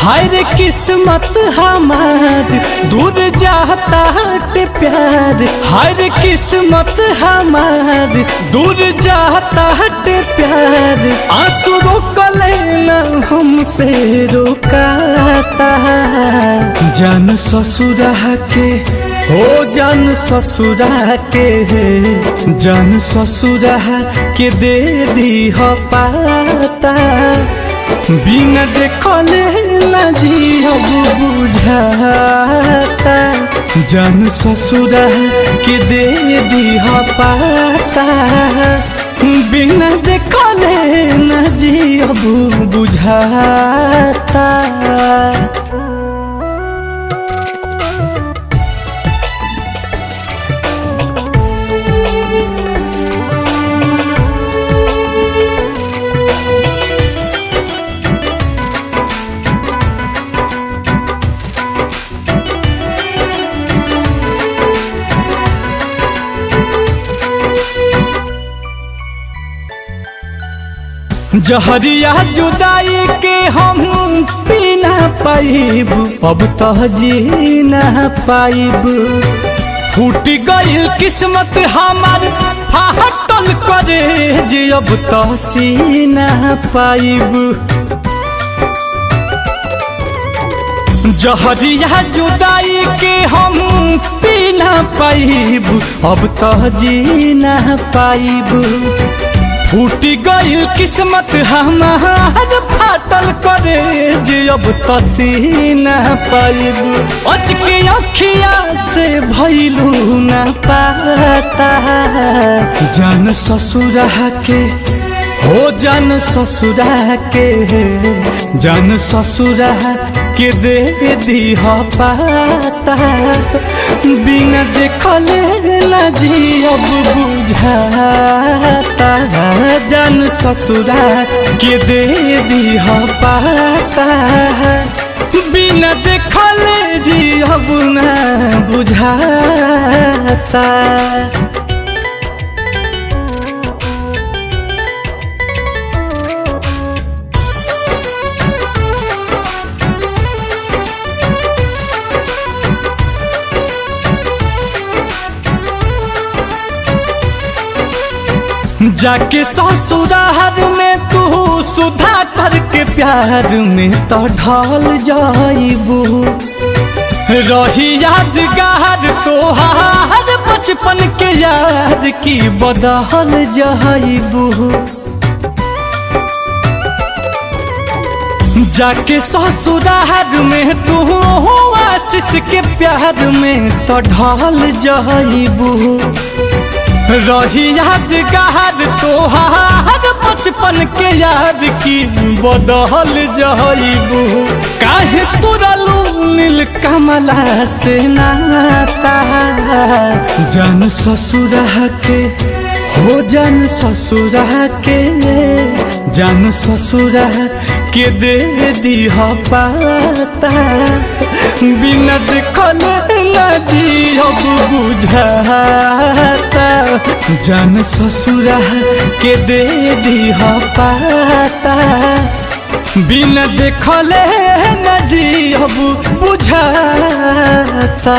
हाय रे किस्मत हमार दूर जाता हटे प्यार। हाय रे किस्मत हमार दूर जाता हटे प्यार। आंसू रोकले न हमसे रोकाता। जान ससुरा के हो जान ससुरा के जान ससुरा के दे दी हो पाता। बिना देखले ना जियब बुझाता। जान ससुरा के दे दी हो पाता। बिना देखले ना जियब बुझाता। जहरिया जुदाई के हम पी ना पाइब। अब तो जी ना पाइब। फूट गई किस्मत हमार फाटल करे जे अब तो सी ना पाइब। जहरिया जुदाई के हम पी ना पाइब। अब तो जी ना पाइब। फूट गई किस्मत हमार फाटल करे जे अब तसी न पाइब। अचके अखिया से भइलू न पाता। जान ससुरा के हो जान ससुरा के जान ससुरा के दे दी हो पाता। बिना देखले ना जियब बुझाता। जान ससुरा के दे दी हो पाता। बिना देखले जियब ना बुझाता। जाके ससुराल में तू सुधा करके प्यार में तो ढल जाइबू। रही यादगार तोहार बचपन के याद की बदल जाइबू। जाके ससुराल में तू आशीष के प्यार में तो ढल जाइबू। रही यादगार तोहार बचपन के याद की बदल जाइबू। काहे तुरलू नील कमला से नाता। जान ससुरा के हो जान ससुरा के जान ससुरा के दे दी हो पाता। बिना देखले ना जियब बुझाता। जान ससुरा के दे दी हो पाता। बिना देखले ना जियब बुझाता।